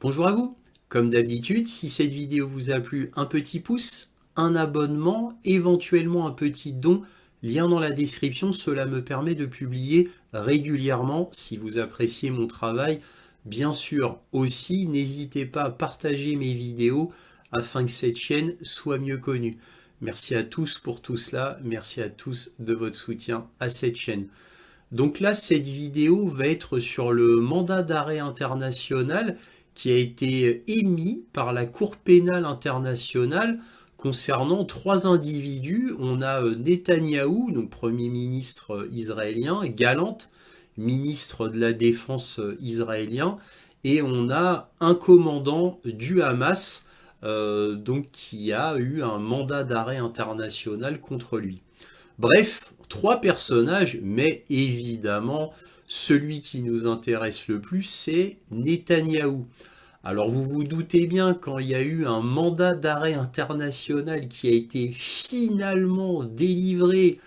Bonjour à vous. Comme d'habitude, si cette vidéo vous a plu, un petit pouce, un abonnement, éventuellement un petit don, lien dans la description, cela me permet de publier régulièrement si vous appréciez mon travail. Bien sûr, aussi, n'hésitez pas à partager mes vidéos afin que cette chaîne soit mieux connue. Merci à tous pour tout cela, merci à tous de votre soutien à cette chaîne. Donc là, cette vidéo va être sur le mandat d'arrêt international qui a été émis par la Cour pénale internationale concernant trois individus. On a Netanyahou, donc Premier ministre israélien, Gallant, ministre de la Défense israélien, et on a un commandant du Hamas, donc qui a eu un mandat d'arrêt international contre lui. Bref, trois personnages, mais évidemment, celui qui nous intéresse le plus, c'est Netanyahou. Alors vous vous doutez bien, quand il y a eu un mandat d'arrêt international qui a été finalement délivré,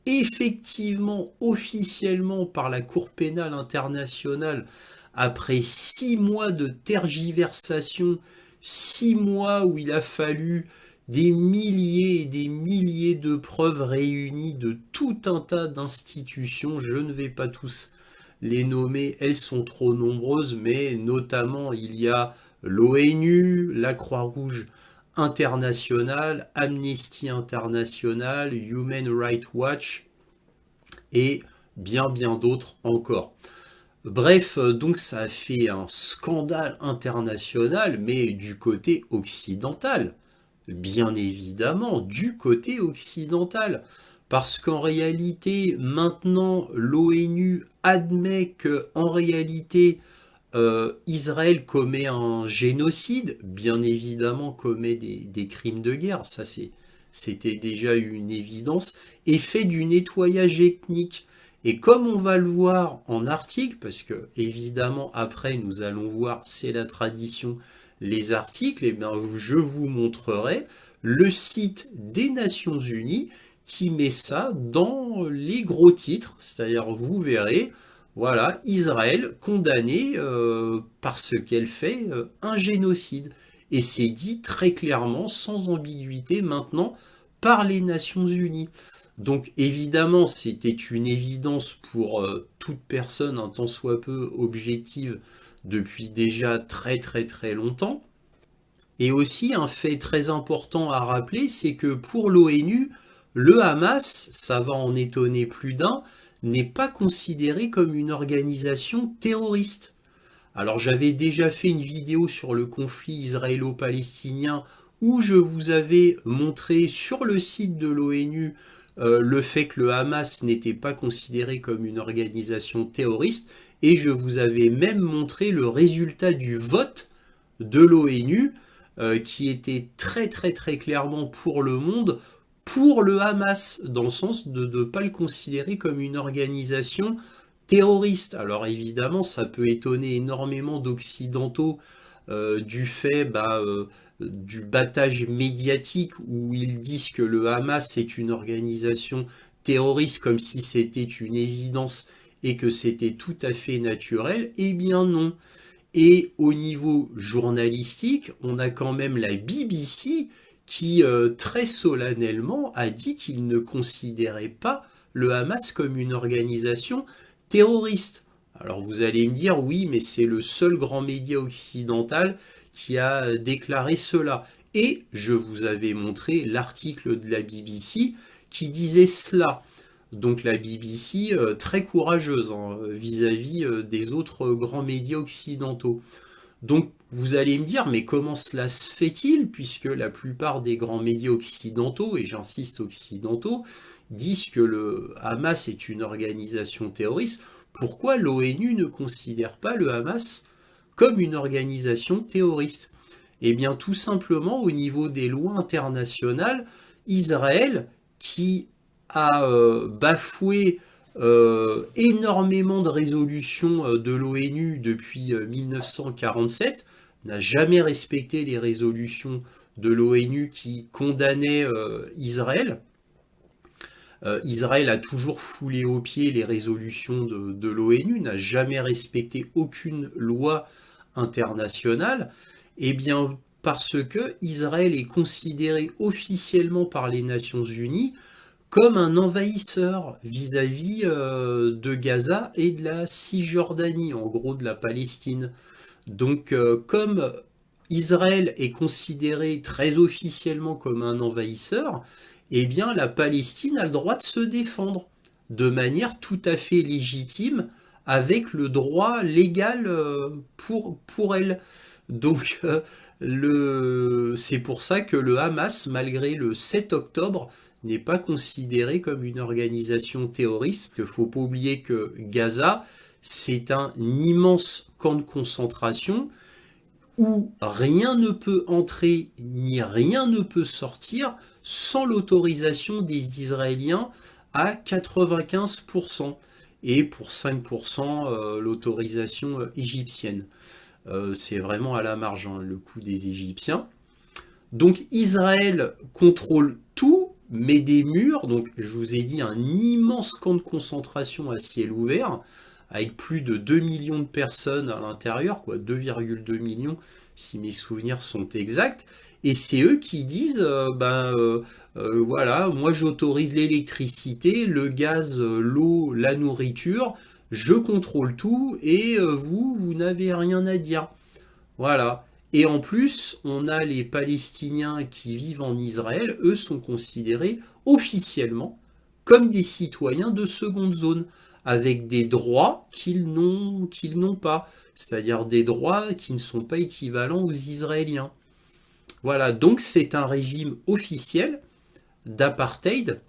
effectivement, officiellement par la Cour pénale internationale, après 6 mois de tergiversation, 6 mois où il a fallu des milliers et des milliers de preuves réunies de tout un tas d'institutions, je ne vais pas tous les nommer, elles sont trop nombreuses, mais notamment il y a l'ONU, la Croix-Rouge internationale, Amnesty International, Human Rights Watch et bien d'autres encore. Bref, donc ça a fait un scandale international, mais du côté occidental. Bien évidemment, du côté occidental. Parce qu'en réalité, maintenant, l'ONU admet que, en réalité, Israël commet un génocide, bien évidemment commet des crimes de guerre, c'était déjà une évidence, et fait du nettoyage ethnique. Et comme on va le voir en article, parce que évidemment après nous allons voir, c'est la tradition, les articles, et bien je vous montrerai le site des Nations Unies qui met ça dans les gros titres, c'est-à-dire vous verrez, voilà, Israël condamné parce qu'elle fait un génocide. Et c'est dit très clairement, sans ambiguïté maintenant, par les Nations Unies. Donc évidemment, c'était une évidence pour toute personne, un tant soit peu objective, depuis déjà très longtemps. Et aussi, un fait très important à rappeler, c'est que pour l'ONU, le Hamas, ça va en étonner plus d'un, n'est pas considéré comme une organisation terroriste. Alors j'avais déjà fait une vidéo sur le conflit israélo-palestinien où je vous avais montré sur le site de l'ONU le fait que le Hamas n'était pas considéré comme une organisation terroriste et je vous avais même montré le résultat du vote de l'ONU qui était très clairement pour le monde, pour le Hamas, dans le sens de ne pas le considérer comme une organisation terroriste. Alors évidemment, ça peut étonner énormément d'Occidentaux du fait du battage médiatique où ils disent que le Hamas est une organisation terroriste comme si c'était une évidence et que c'était tout à fait naturel. Eh bien non. Et au niveau journalistique, on a quand même la BBC qui très solennellement a dit qu'il ne considérait pas le Hamas comme une organisation terroriste. Alors vous allez me dire, oui, mais c'est le seul grand média occidental qui a déclaré cela. Et je vous avais montré l'article de la BBC qui disait cela. Donc la BBC, très courageuse hein, vis-à-vis des autres grands médias occidentaux. Donc vous allez me dire, mais comment cela se fait-il, puisque la plupart des grands médias occidentaux, et j'insiste occidentaux, disent que le Hamas est une organisation terroriste, pourquoi l'ONU ne considère pas le Hamas comme une organisation terroriste? Eh bien tout simplement au niveau des lois internationales, Israël, qui a bafoué énormément de résolutions de l'ONU depuis 1947, n'a jamais respecté les résolutions de l'ONU qui condamnaient Israël. Israël a toujours foulé aux pieds les résolutions de l'ONU, n'a jamais respecté aucune loi internationale? Eh bien, parce que Israël est considéré officiellement par les Nations Unies comme un envahisseur vis-à-vis de Gaza et de la Cisjordanie, en gros de la Palestine. Donc, comme Israël est considéré très officiellement comme un envahisseur, eh bien la Palestine a le droit de se défendre de manière tout à fait légitime, avec le droit légal pour elle. Donc, c'est pour ça que le Hamas, malgré le 7 octobre, n'est pas considéré comme une organisation terroriste. Il ne faut pas oublier que Gaza, c'est un immense camp de concentration où rien ne peut entrer ni rien ne peut sortir sans l'autorisation des Israéliens à 95% et pour 5% l'autorisation égyptienne. C'est vraiment à la marge, hein, le coût des Égyptiens. Donc Israël contrôle tout, met des murs, donc je vous ai dit un immense camp de concentration à ciel ouvert, avec plus de 2 millions de personnes à l'intérieur, quoi, 2,2 millions si mes souvenirs sont exacts, et c'est eux qui disent, voilà, moi j'autorise l'électricité, le gaz, l'eau, la nourriture, je contrôle tout, et vous n'avez rien à dire. Voilà. Et en plus, on a les Palestiniens qui vivent en Israël, eux sont considérés officiellement comme des citoyens de seconde zone, avec des droits qu'ils n'ont pas, c'est-à-dire des droits qui ne sont pas équivalents aux Israéliens. Voilà, donc c'est un régime officiel d'apartheid,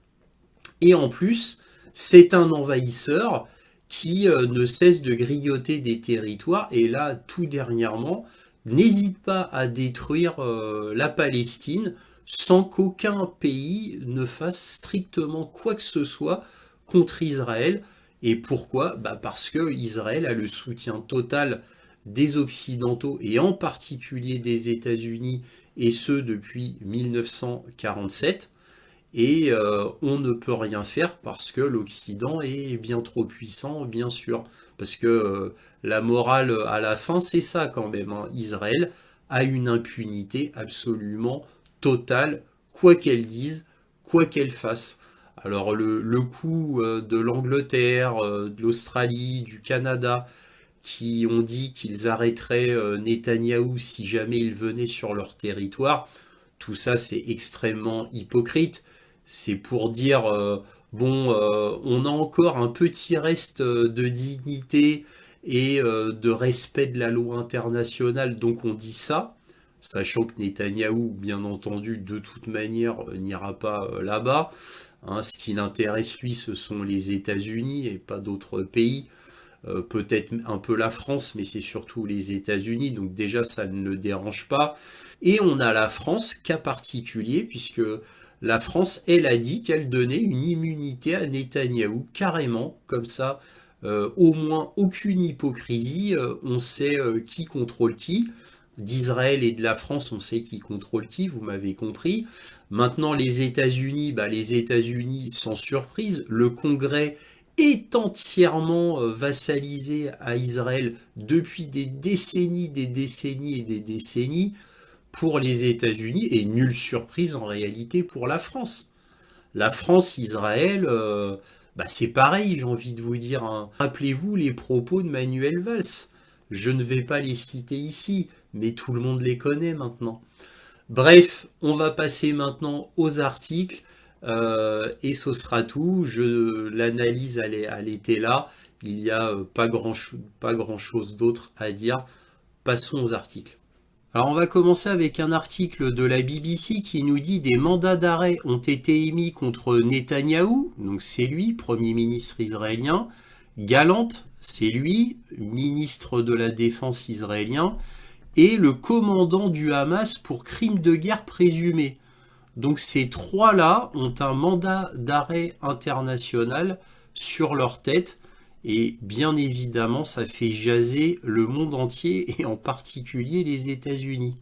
et en plus, c'est un envahisseur qui ne cesse de grignoter des territoires, et là, tout dernièrement, n'hésite pas à détruire la Palestine sans qu'aucun pays ne fasse strictement quoi que ce soit contre Israël. Et pourquoi? Parce que Israël a le soutien total des Occidentaux et en particulier des États-Unis, et ce depuis 1947. Et on ne peut rien faire parce que l'Occident est bien trop puissant, bien sûr. Parce que la morale à la fin, c'est ça quand même, hein. Israël a une impunité absolument totale, quoi qu'elle dise, quoi qu'elle fasse. Alors le coup de l'Angleterre, de l'Australie, du Canada, qui ont dit qu'ils arrêteraient Netanyahou si jamais il venait sur leur territoire, tout ça c'est extrêmement hypocrite. C'est pour dire, on a encore un petit reste de dignité et de respect de la loi internationale, donc on dit ça, sachant que Netanyahou, bien entendu, de toute manière, n'ira pas là-bas. Hein, ce qui l'intéresse, lui, ce sont les États-Unis et pas d'autres pays. Peut-être un peu la France, mais c'est surtout les États-Unis, donc déjà ça ne le dérange pas. Et on a la France, cas particulier, puisque la France, elle a dit qu'elle donnait une immunité à Netanyahou, carrément, comme ça, au moins aucune hypocrisie, on sait qui contrôle qui. D'Israël et de la France, on sait qui contrôle qui, vous m'avez compris. Maintenant, les États-Unis, sans surprise, le Congrès est entièrement vassalisé à Israël depuis des décennies et des décennies pour les États-Unis, et nulle surprise en réalité pour la France. La France, Israël, c'est pareil, j'ai envie de vous dire, hein. Rappelez-vous les propos de Manuel Valls. Je ne vais pas les citer ici, mais tout le monde les connaît maintenant. Bref, on va passer maintenant aux articles, et ce sera tout. L'analyse, elle était là. Il n'y a pas grand-chose d'autre à dire. Passons aux articles. Alors on va commencer avec un article de la BBC qui nous dit des mandats d'arrêt ont été émis contre Netanyahou, donc c'est lui, Premier ministre israélien, Gallant, c'est lui, ministre de la Défense israélien, et le commandant du Hamas pour crime de guerre présumé. Donc ces trois-là ont un mandat d'arrêt international sur leur tête, et bien évidemment ça fait jaser le monde entier et en particulier les États-Unis.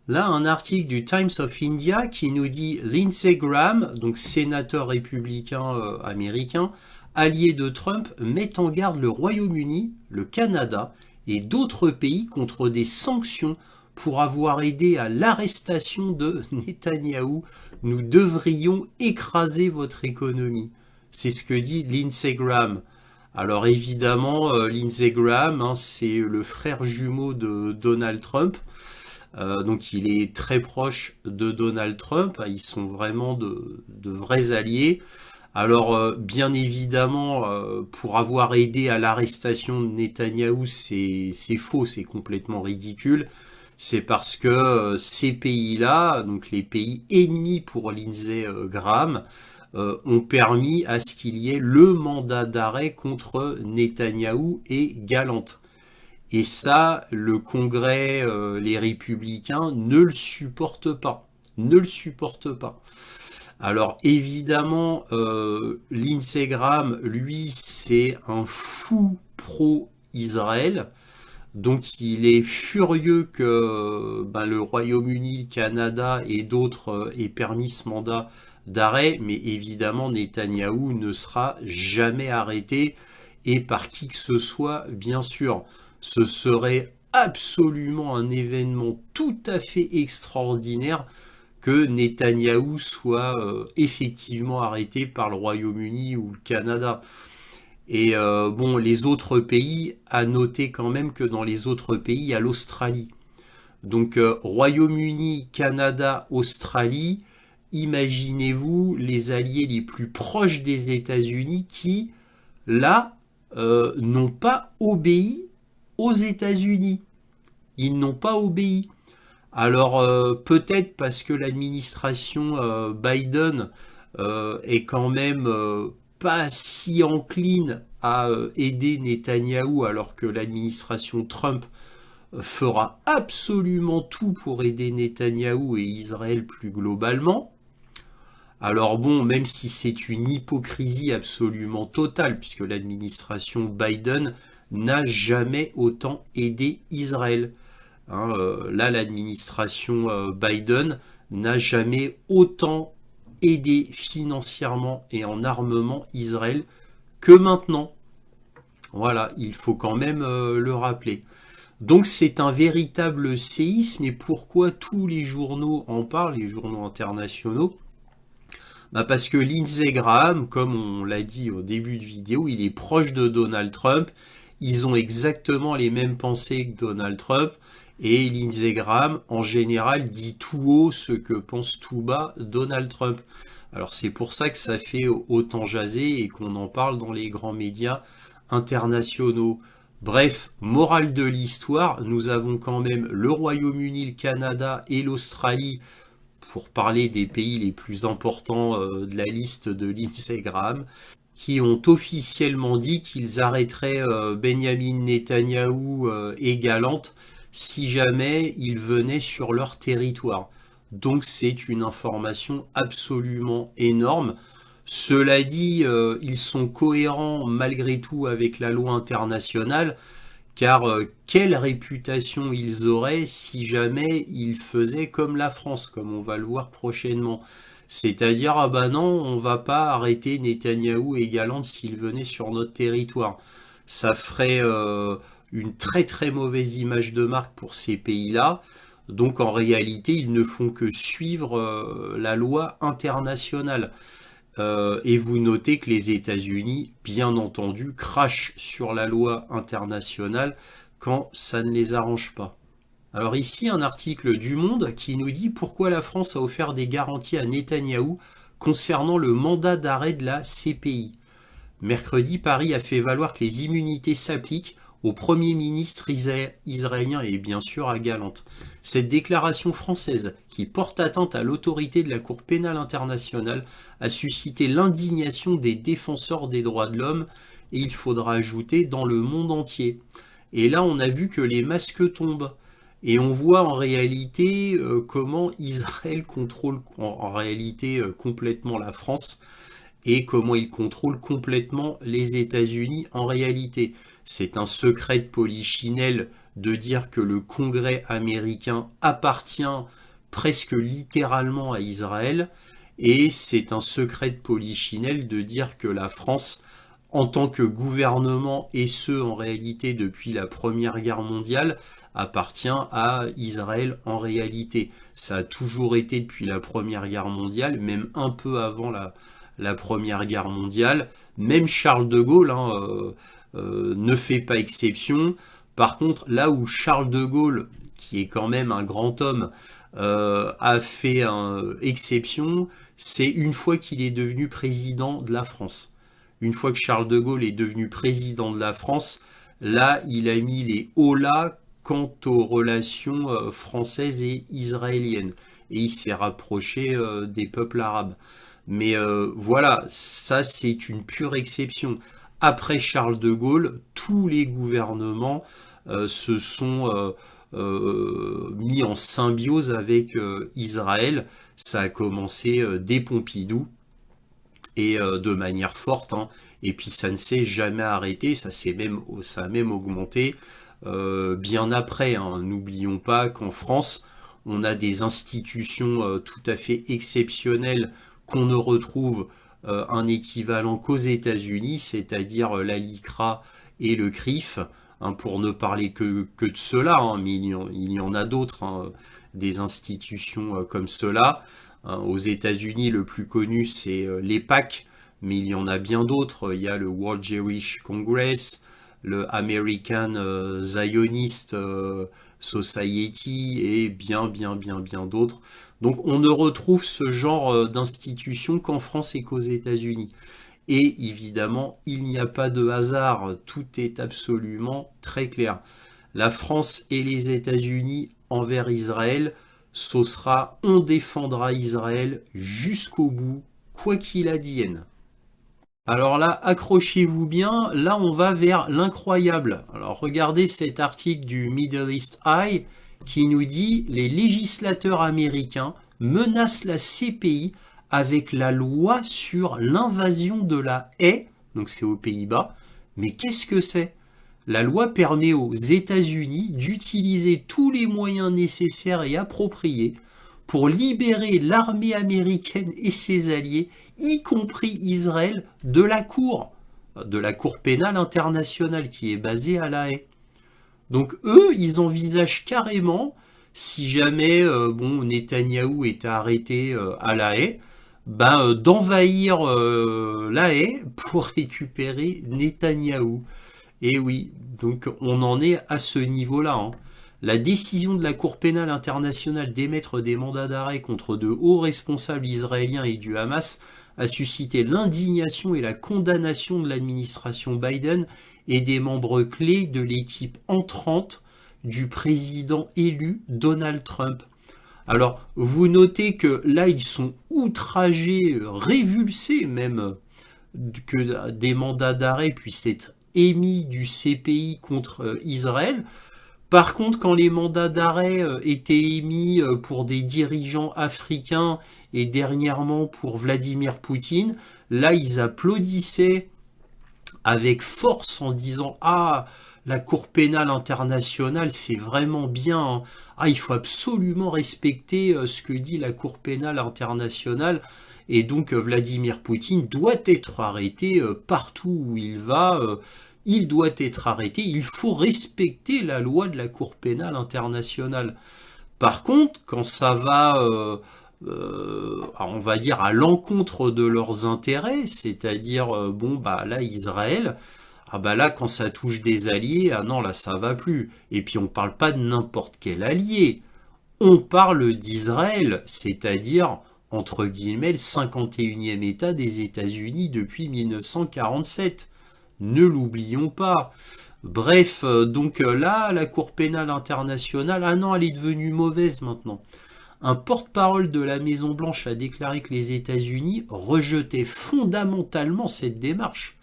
Là, un article du Times of India qui nous dit Lindsey Graham, donc sénateur républicain américain, allié de Trump, met en garde le Royaume-Uni, le Canada et d'autres pays contre des sanctions pour avoir aidé à l'arrestation de Netanyahou. Nous devrions écraser votre économie. C'est ce que dit Lindsey Graham. Alors évidemment, Lindsey Graham, hein, c'est le frère jumeau de Donald Trump. Donc il est très proche de Donald Trump. Ils sont vraiment de vrais alliés. Alors bien évidemment, pour avoir aidé à l'arrestation de Netanyahou, c'est faux, c'est complètement ridicule. C'est parce que ces pays-là, donc les pays ennemis pour Lindsey Graham, ont permis à ce qu'il y ait le mandat d'arrêt contre Netanyahou et Gallant. Et ça, le Congrès, les républicains ne le supportent pas. Ne le supportent pas. Alors évidemment, Lindsey Graham, lui, c'est un fou pro-Israël. Donc il est furieux que le Royaume-Uni, le Canada et d'autres aient permis ce mandat d'arrêt, mais évidemment Netanyahou ne sera jamais arrêté et par qui que ce soit, bien sûr. Ce serait absolument un événement tout à fait extraordinaire que Netanyahou soit effectivement arrêté par le Royaume-Uni ou le Canada. Et bon, les autres pays, à noter quand même que dans les autres pays, il y a l'Australie. Donc Royaume-Uni, Canada, Australie, imaginez-vous les alliés les plus proches des États-Unis qui, là, n'ont pas obéi aux États-Unis. Ils n'ont pas obéi. Alors peut-être parce que l'administration Biden est quand même pas si encline à aider Netanyahou alors que l'administration Trump fera absolument tout pour aider Netanyahou et Israël plus globalement. Alors bon, même si c'est une hypocrisie absolument totale, puisque l'administration Biden n'a jamais autant aidé Israël. Hein, là, l'administration Biden n'a jamais autant aidé financièrement et en armement Israël que maintenant. Voilà, il faut quand même le rappeler. Donc c'est un véritable séisme. Et pourquoi tous les journaux en parlent, les journaux internationaux? Parce que Lindsey Graham, comme on l'a dit au début de vidéo, il est proche de Donald Trump. Ils ont exactement les mêmes pensées que Donald Trump. Et Lindsey Graham, en général, dit tout haut ce que pense tout bas Donald Trump. Alors c'est pour ça que ça fait autant jaser et qu'on en parle dans les grands médias internationaux. Bref, morale de l'histoire, nous avons quand même le Royaume-Uni, le Canada et l'Australie pour parler des pays les plus importants de la liste de Lindsey Graham, qui ont officiellement dit qu'ils arrêteraient Benjamin Netanyahou et Gallant si jamais ils venaient sur leur territoire. Donc c'est une information absolument énorme. Cela dit, ils sont cohérents malgré tout avec la loi internationale, car quelle réputation ils auraient si jamais ils faisaient comme la France, comme on va le voir prochainement. C'est-à-dire, ah bah non, on va pas arrêter Netanyahou et Gallant s'ils venaient sur notre territoire. Ça ferait une très très mauvaise image de marque pour ces pays-là. Donc en réalité, ils ne font que suivre la loi internationale. Et vous notez que les États-Unis, bien entendu, crachent sur la loi internationale quand ça ne les arrange pas. Alors ici, un article du Monde qui nous dit pourquoi la France a offert des garanties à Netanyahou concernant le mandat d'arrêt de la CPI. Mercredi, Paris a fait valoir que les immunités s'appliquent au Premier ministre israélien et bien sûr à Gallant. Cette déclaration française, qui porte atteinte à l'autorité de la Cour pénale internationale, a suscité l'indignation des défenseurs des droits de l'homme et il faudra ajouter dans le monde entier. Et là, on a vu que les masques tombent. Et on voit en réalité comment Israël contrôle en réalité complètement la France et comment il contrôle complètement les États-Unis en réalité. C'est un secret de polichinelle de dire que le Congrès américain appartient presque littéralement à Israël et c'est un secret de polichinelle de dire que la France en tant que gouvernement, et ce en réalité depuis la Première Guerre mondiale, appartient à Israël en réalité. Ça a toujours été depuis la Première Guerre mondiale, même un peu avant la Première Guerre mondiale. Même Charles de Gaulle ne fait pas exception. Par contre, là où Charles de Gaulle, qui est quand même un grand homme, a fait exception, c'est une fois qu'il est devenu président de la France. Une fois que Charles de Gaulle est devenu président de la France, là, il a mis les holà quant aux relations françaises et israéliennes. Et il s'est rapproché des peuples arabes. Mais voilà, ça c'est une pure exception. Après Charles de Gaulle, tous les gouvernements se sont mis en symbiose avec Israël. Ça a commencé dès Pompidou et de manière forte, hein. Et puis ça ne s'est jamais arrêté, ça a même augmenté bien après, hein. N'oublions pas qu'en France, on a des institutions tout à fait exceptionnelles qu'on ne retrouve un équivalent qu'aux États-Unis, c'est-à-dire la LICRA et le CRIF, hein, pour ne parler que de cela, hein, mais il y en a d'autres, hein, des institutions comme cela. Hein, aux États-Unis, le plus connu, c'est l'EPAC, mais il y en a bien d'autres. Il y a le World Jewish Congress, le American Zionist Society et bien d'autres. Donc on ne retrouve ce genre d'institution qu'en France et qu'aux États-Unis. Et évidemment, il n'y a pas de hasard, tout est absolument très clair. La France et les États-Unis envers Israël, ce sera on défendra Israël jusqu'au bout, quoi qu'il advienne. Alors là, accrochez-vous bien, là on va vers l'incroyable. Alors regardez cet article du Middle East Eye qui nous dit les législateurs américains menacent la CPI avec la loi sur l'invasion de la haie, donc c'est aux Pays-Bas. Mais qu'est-ce que c'est? La loi permet aux États-Unis d'utiliser tous les moyens nécessaires et appropriés pour libérer l'armée américaine et ses alliés, y compris Israël, de la Cour pénale internationale qui est basée à La Haye. Donc eux, ils envisagent carrément, si jamais Netanyahou est arrêté à La Haye, d'envahir La Haye pour récupérer Netanyahou. Et oui, donc on en est à ce niveau-là, hein. La décision de la Cour pénale internationale d'émettre des mandats d'arrêt contre de hauts responsables israéliens et du Hamas a suscité l'indignation et la condamnation de l'administration Biden et des membres clés de l'équipe entrante du président élu Donald Trump. Alors, vous notez que là, ils sont outragés, révulsés même, que des mandats d'arrêt puissent être émis du CPI contre Israël. Par contre, quand les mandats d'arrêt étaient émis pour des dirigeants africains et dernièrement pour Vladimir Poutine, là, ils applaudissaient avec force en disant « Ah, la Cour pénale internationale, c'est vraiment bien, hein. Ah, il faut absolument respecter ce que dit la Cour pénale internationale. » Et donc, Vladimir Poutine doit être arrêté partout où il va. Il doit être arrêté. Il faut respecter la loi de la Cour pénale internationale. Par contre, quand ça va, on va dire, à l'encontre de leurs intérêts, c'est-à-dire, là, Israël, là, quand ça touche des alliés, ah non, là, ça va plus. Et puis, on parle pas de n'importe quel allié. On parle d'Israël, c'est-à-dire, entre guillemets, le 51e État des États-Unis depuis 1947. Ne l'oublions pas. Bref, donc là, la Cour pénale internationale, ah non, elle est devenue mauvaise maintenant. Un porte-parole de la Maison-Blanche a déclaré que les États-Unis rejetaient fondamentalement cette démarche,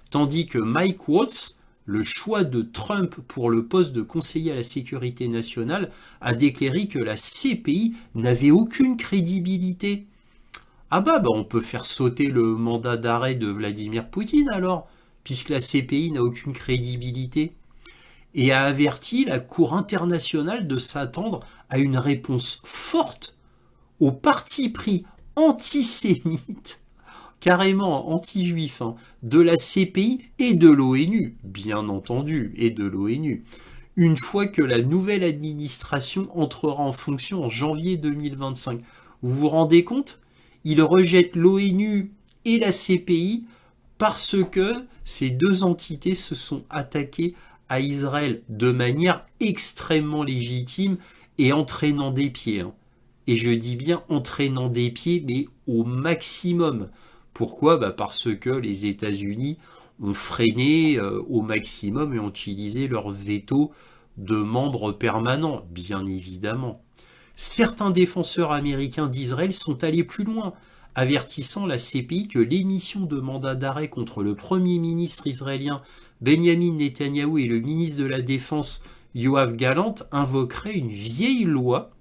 tandis que Mike Waltz, le choix de Trump pour le poste de conseiller à la sécurité nationale, a déclaré que la CPI n'avait aucune crédibilité. Ah on peut faire sauter le mandat d'arrêt de Vladimir Poutine alors, puisque la CPI n'a aucune crédibilité, et a averti la Cour internationale de s'attendre à une réponse forte au parti pris antisémite carrément anti-juif, hein, de la CPI et de l'ONU, bien entendu, et de l'ONU, une fois que la nouvelle administration entrera en fonction en janvier 2025. Vous vous rendez compte? Ils rejettent l'ONU et la CPI parce que ces deux entités se sont attaquées à Israël de manière extrêmement légitime et entraînant des pieds, hein. Et je dis bien entraînant des pieds, mais au maximum. Pourquoi? Parce que les États-Unis ont freiné au maximum et ont utilisé leur veto de membres permanents, bien évidemment. Certains défenseurs américains d'Israël sont allés plus loin, avertissant la CPI que l'émission de mandat d'arrêt contre le Premier ministre israélien Benjamin Netanyahou et le ministre de la Défense Yoav Gallant invoquerait une vieille loi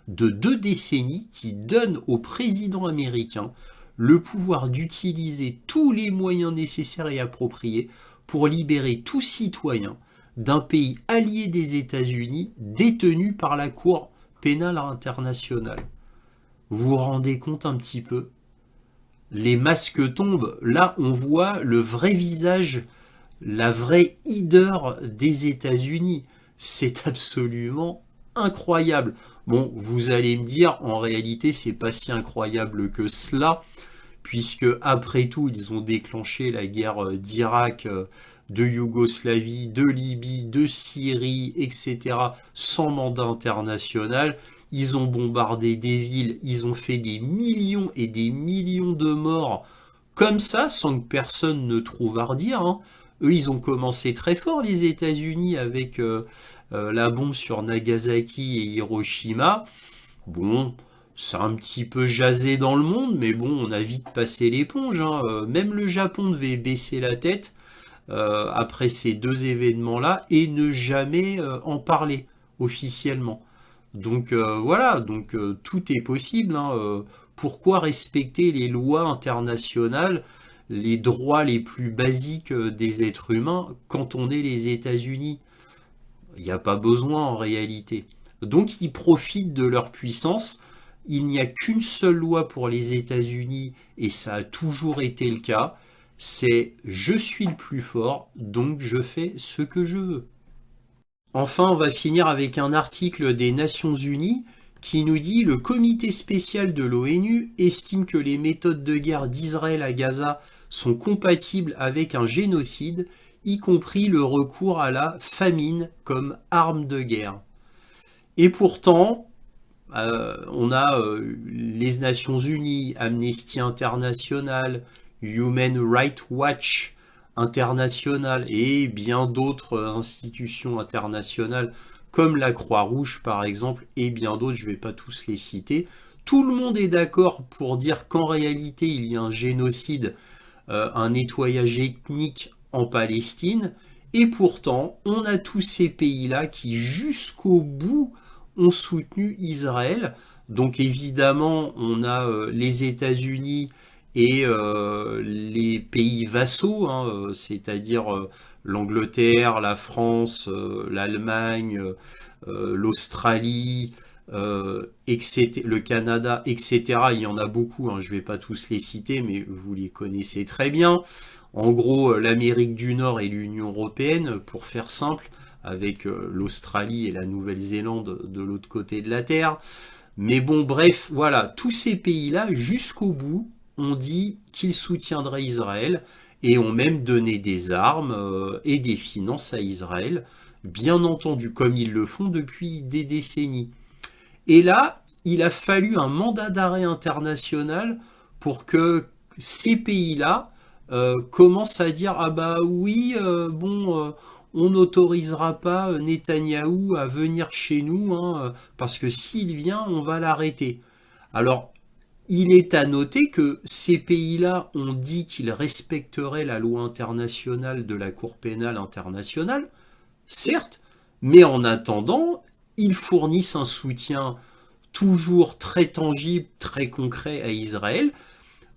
de 2 décennies qui donne au président américain le pouvoir d'utiliser tous les moyens nécessaires et appropriés pour libérer tout citoyen d'un pays allié des États-Unis détenu par la Cour pénale internationale. Vous vous rendez compte un petit peu? Les masques tombent, là on voit le vrai visage, la vraie hideur des États-Unis. C'est absolument incroyable. Bon, vous allez me dire, en réalité, c'est pas si incroyable que cela, puisque après tout, ils ont déclenché la guerre d'Irak, de Yougoslavie, de Libye, de Syrie, etc., sans mandat international. Ils ont bombardé des villes, ils ont fait des millions et des millions de morts, comme ça, sans que personne ne trouve à redire, hein. Eux, ils ont commencé très fort, les États-Unis, avec la bombe sur Nagasaki et Hiroshima. Bon, c'est un petit peu jasé dans le monde, mais bon, on a vite passé l'éponge, hein. Même le Japon devait baisser la tête après ces deux événements-là et ne jamais en parler officiellement. Donc voilà, donc tout est possible, hein. Pourquoi respecter les lois internationales, les droits les plus basiques des êtres humains quand on est les États-Unis? Il n'y a pas besoin en réalité. Donc ils profitent de leur puissance. Il n'y a qu'une seule loi pour les États-Unis et ça a toujours été le cas. C'est je suis le plus fort, donc je fais ce que je veux. Enfin, on va finir avec un article des Nations Unies qui nous dit: le comité spécial de l'ONU estime que les méthodes de guerre d'Israël à Gaza sont compatibles avec un génocide, y compris le recours à la famine comme arme de guerre. Et pourtant, on a les Nations Unies, Amnesty International, Human Rights Watch International et bien d'autres institutions internationales comme la Croix-Rouge par exemple et bien d'autres, je ne vais pas tous les citer. Tout le monde est d'accord pour dire qu'en réalité il y a un génocide, un nettoyage ethnique en Palestine, et pourtant on a tous ces pays-là qui jusqu'au bout ont soutenu Israël. Donc évidemment on a les États-Unis et les pays vassaux, hein, c'est-à-dire l'Angleterre, la France, l'Allemagne, l'Australie, etc., le Canada, etc. Il y en a beaucoup, hein, je ne vais pas tous les citer, mais vous les connaissez très bien. En gros, l'Amérique du Nord et l'Union européenne, pour faire simple, avec l'Australie et la Nouvelle-Zélande de l'autre côté de la Terre. Mais bon, bref, voilà, tous ces pays-là, jusqu'au bout, ont dit qu'ils soutiendraient Israël et ont même donné des armes et des finances à Israël, bien entendu, comme ils le font depuis des décennies. Et là, il a fallu un mandat d'arrêt international pour que ces pays-là commencent à dire: ah bah oui, on n'autorisera pas Netanyahou à venir chez nous, hein, parce que s'il vient, on va l'arrêter. Alors, il est à noter que ces pays-là ont dit qu'ils respecteraient la loi internationale de la Cour pénale internationale, certes, mais en attendant, ils fournissent un soutien toujours très tangible, très concret à Israël,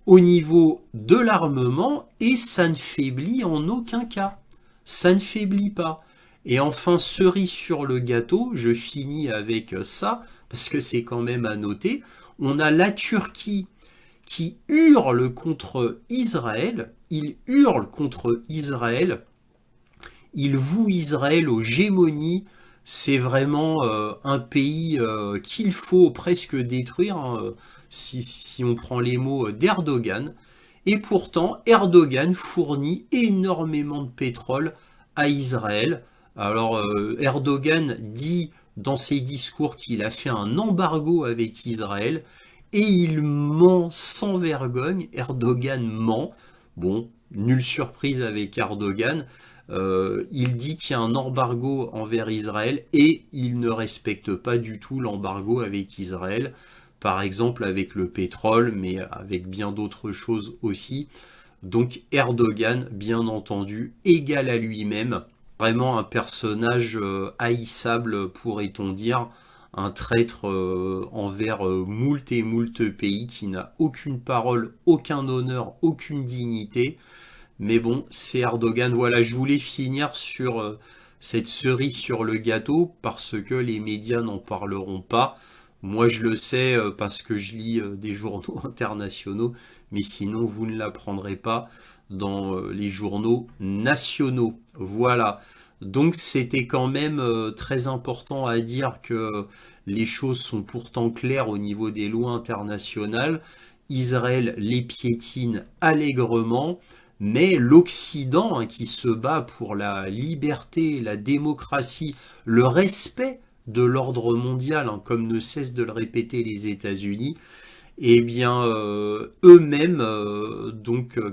au niveau de l'armement, et ça ne faiblit en aucun cas. Ça ne faiblit pas. Et enfin, cerise sur le gâteau, je finis avec ça, parce que c'est quand même à noter, on a la Turquie qui hurle contre Israël. Il hurle contre Israël. Il voue Israël aux gémonies. C'est vraiment un pays qu'il faut presque détruire, hein, si on prend les mots d'Erdogan. Et pourtant, Erdogan fournit énormément de pétrole à Israël. Alors, Erdogan dit dans ses discours qu'il a fait un embargo avec Israël, et il ment sans vergogne. Erdogan ment. Bon, nulle surprise avec Erdogan. Il dit qu'il y a un embargo envers Israël et il ne respecte pas du tout l'embargo avec Israël. Par exemple avec le pétrole, mais avec bien d'autres choses aussi. Donc Erdogan, bien entendu, égal à lui-même. Vraiment un personnage haïssable, pourrait-on dire. Un traître envers moult et moult pays qui n'a aucune parole, aucun honneur, aucune dignité. Mais bon, c'est Erdogan. Voilà, je voulais finir sur cette cerise sur le gâteau parce que les médias n'en parleront pas. Moi, je le sais parce que je lis des journaux internationaux, mais sinon, vous ne l'apprendrez pas dans les journaux nationaux. Voilà. Donc, c'était quand même très important à dire que les choses sont pourtant claires au niveau des lois internationales. Israël les piétine allègrement. Mais l'Occident, hein, qui se bat pour la liberté, la démocratie, le respect de l'ordre mondial, hein, comme ne cessent de le répéter les États-Unis, eh bien, eux-mêmes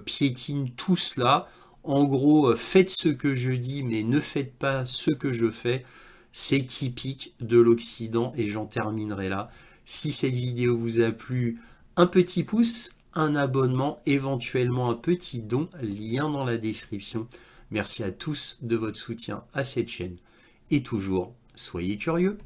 piétinent tout cela. En gros, faites ce que je dis, mais ne faites pas ce que je fais. C'est typique de l'Occident et j'en terminerai là. Si cette vidéo vous a plu, un petit pouce, un abonnement, éventuellement un petit don, lien dans la description. Merci à tous de votre soutien à cette chaîne. Et toujours, soyez curieux.